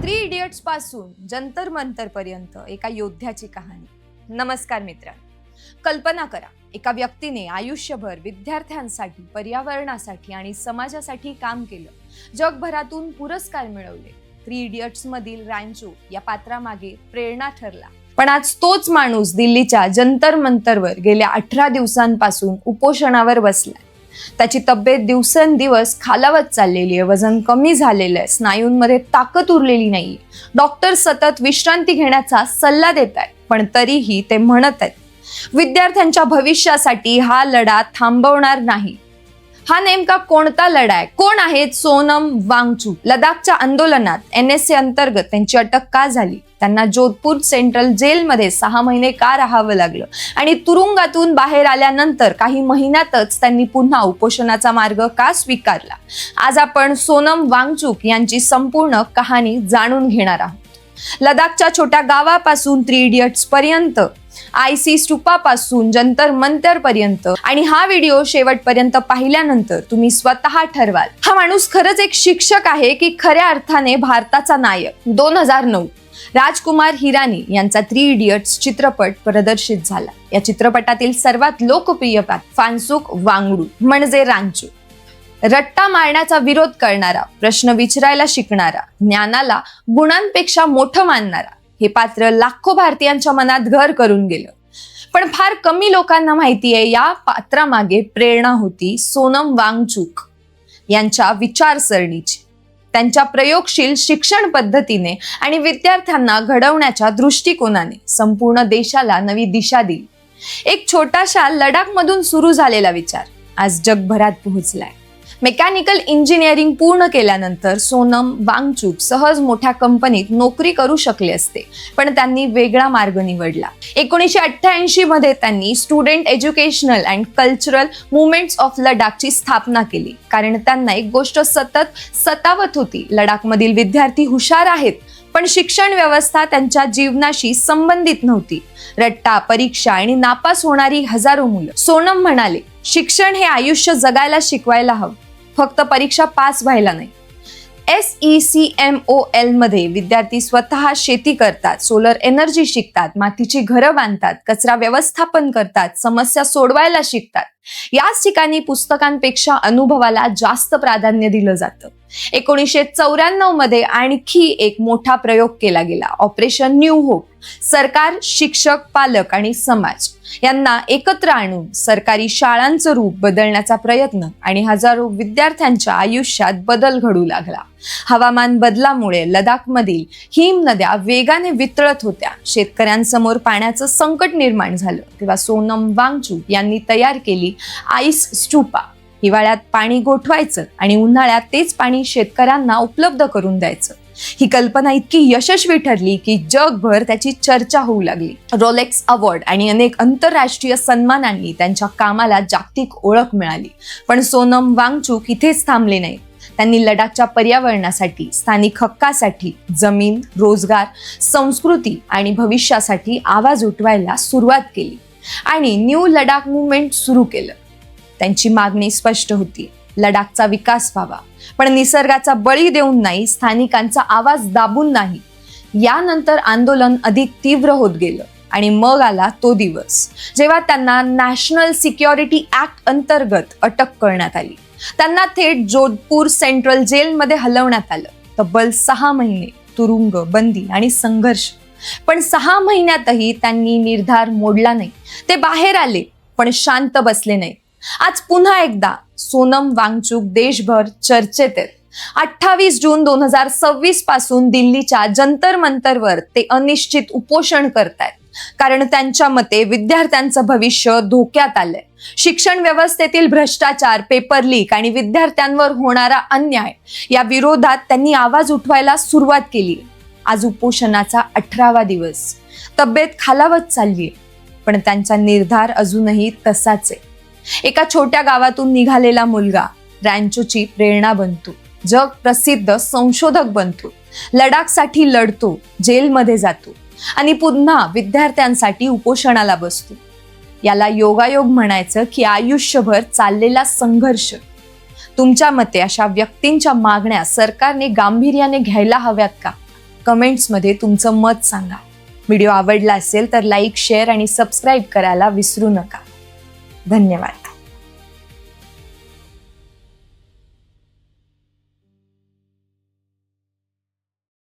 Three idiots पासून जंतर मंतर पर्यंत एका योद्ध्याची कहाणी. नमस्कार मित्रांनो, कल्पना करा, एका व्यक्तीने आयुष्यभर विद्यार्थ्यांसाठी, पर्यावरणासाठी आणि समाजासाठी काम केलं. जगभरातून पुरस्कार मिळवले. थ्री इडियट्स मधील रॅन्चो या पात्रामागे प्रेरणा ठरला. पण आज तोच माणूस दिल्लीच्या जंतर मंतरवर गेल्या 18 दिवसांपासून उपोषणावर बसलाय. त्याची तब्येत दिवसेंदिवस खालावत चाललेली आहे, वजन कमी झालेलं आहे, स्नायूंमध्ये ताकद उरलेली नाहीये. डॉक्टर सतत विश्रांती घेण्याचा सल्ला देत आहेत, पण तरीही ते म्हणत आहेत विद्यार्थ्यांच्या भविष्यासाठी हा लढा थांबवणार नाही. हा नेमका कोणता लढा आहे? कोण आहेत सोनम वांगचुक? लडाखच्या आंदोलनात NSA अंतर्गत त्यांची अटक का झाली? त्यांना जोधपूर सेंट्रल जेलमध्ये 6 महिने का राहावं लागलं? आणि तुरुंगातून बाहेर आल्यानंतर काही महिन्यातच त्यांनी पुन्हा उपोषणाचा मार्ग का स्वीकारला? आज आपण सोनम वांगचुक यांची संपूर्ण कहाणी जाणून घेणार आहोत. लडाखच्या छोट्या गावापासून थ्री इडियट्स पर्यंत, IC स्तूपापासून जंतर मंतर पर्यंत, आणि हा व्हिडिओ शेवटपर्यंत पाहिल्यानंतर तुम्ही स्वतः ठरवाल हा माणूस खरंच एक शिक्षक आहे की खऱ्या अर्थाने भारताचा नायक. 2009 राजकुमार हिरानी यांचा थ्री इडियट्स चित्रपट प्रदर्शित झाला. या चित्रपटातील सर्वात लोकप्रिय पात्र फान्सुक वांगडू म्हणजे रांचो. रट्टा मारण्याचा विरोध करणारा, प्रश्न विचारायला शिकणारा, ज्ञानाला गुणांपेक्षा मोठं मानणारा हे पात्र लाखो भारतीयांच्या मनात घर करून गेलं. पण फार कमी लोकांना माहिती आहे या पात्रामागे प्रेरणा होती सोनम वांगचुक यांच्या विचारसरणीची. त्यांच्या प्रयोगशील शिक्षण पद्धतीने आणि विद्यार्थ्यांना घडवण्याच्या दृष्टिकोनाने संपूर्ण देशाला नवी दिशा दिली. एक छोटाशा लडाखमधून सुरू झालेला विचार आज जगभरात पोहोचलाय. मेकॅनिकल इंजिनिअरिंग पूर्ण केल्यानंतर सोनम वांगचुक सहज मोठ्या कंपनीत नोकरी करू शकले असते, पण त्यांनी वेगळा मार्ग निवडला. 1988 मध्ये त्यांनी student educational and cultural movements of लडाखची स्थापना केली. कारण त्यांना एक गोष्ट सतत सतावत होती, लडाखमधील विद्यार्थी हुशार आहेत, पण शिक्षण व्यवस्था त्यांच्या जीवनाशी संबंधित नव्हती. रट्टा, परीक्षा आणि नापास होणारी हजारो मुलं. सोनम म्हणाले, शिक्षण हे आयुष्य जगायला शिकवायला हवं, फक्त परीक्षा पास व्हायला नाही. SECMOL मध्ये विद्यार्थी स्वतः शेती करतात, सोलर एनर्जी शिकतात, मातीची घरं बांधतात, कचरा व्यवस्थापन करतात, समस्या सोडवायला शिकतात. याच ठिकाणी पुस्तकांपेक्षा अनुभवाला जास्त प्राधान्य दिलं जातं. 1994 मध्ये आणखी एक मोठा प्रयोग केला गेला, ऑपरेशन न्यू होप. सरकार, शिक्षक, पालक आणि समाज यांना एकत्र आणून सरकारी शाळांचं रूप बदलण्याचा प्रयत्न, आणि हजारो विद्यार्थ्यांच्या आयुष्यात बदल घडू लागला. हवामान बदलामुळे लडाखमधील हिम नद्या वेगाने वितळत होत्या. शेतकऱ्यांसमोर पाण्याचं संकट निर्माण झालं. तेव्हा सोनम वांगचुक यांनी तयार केली आईस स्तूपा. हिवाळ्यात पाणी गोठवायचं आणि उन्हाळ्यात तेच पाणी शेतकऱ्यांना उपलब्ध करून द्यायचं. ही कल्पना इतकी यशस्वी ठरली की जगभर त्याची चर्चा होऊ लागली. रोलेक्स अवॉर्ड आणि अनेक आंतरराष्ट्रीय सन्मानांनी त्यांच्या कामाला जागतिक ओळख मिळाली. पण सोनम वांगचुक इथेच थांबले नाही. त्यांनी लडाखच्या पर्यावरणासाठी, स्थानिक हक्कासाठी, जमीन, रोजगार, संस्कृती आणि भविष्यासाठी आवाज उठवायला सुरुवात केली आणि न्यू लडाख मुवमेंट सुरू केलं. त्यांची मागणी स्पष्ट होती, लडाखचा विकास व्हावा, पण निसर्गाचा बळी देऊन नाही, स्थानिकांचा आवाज दाबून नाही. यानंतर आंदोलन अधिक तीव्र होत गेलं आणि मग आला तो दिवस जेव्हा त्यांना नॅशनल सिक्युरिटी ऍक्ट अंतर्गत अटक करण्यात आली. त्यांना थेट जोधपूर सेंट्रल जेलमध्ये हलवण्यात आलं. तब्बल 6 महिने तुरुंग, बंदी आणि संघर्ष. पण 6 महिन्यातही त्यांनी निर्धार मोडला नाही. ते बाहेर आले, पण शांत बसले नाही. आज पुन्हा एकदा सोनम वांगचुक देशभर चर्चेत आहेत. 28 जून 2026 पासून दिल्लीच्या जंतर मंतरवर ते अनिश्चित उपोषण करतायत. कारण त्यांच्या मते विद्यार्थ्यांचं भविष्य धोक्यात आलंय. शिक्षण व्यवस्थेतील भ्रष्टाचार, पेपर लीक आणि विद्यार्थ्यांवर होणारा अन्याय या विरोधात त्यांनी आवाज उठवायला सुरुवात केली. आज उपोषणाचा 18वा दिवस. तब्येत खालावत चाललीय, पण त्यांचा निर्धार अजूनही तसाच आहे. एका छोट्या गावातून निघालेला मुलगा रॅन्चोची प्रेरणा बनतो. जग प्रसिद्ध संशोधक बनतो. लडाखसाठी लढतो, जेलमध्ये जातो आणि पुन्हा विद्यार्थ्यांसाठी उपोषणाला बसतो. याला योगायोग म्हणायचं की आयुष्यभर चाललेला संघर्ष. तुमच्या मते अशा व्यक्तींच्या मागण्या सरकारने गांभीर्याने घ्यायला हव्यात का? कमेंट्समध्ये तुमचं मत सांगा. व्हिडिओ आवडला असेल तर लाईक, शेअर आणि सबस्क्राईब करायला विसरू नका. धन्यवाद.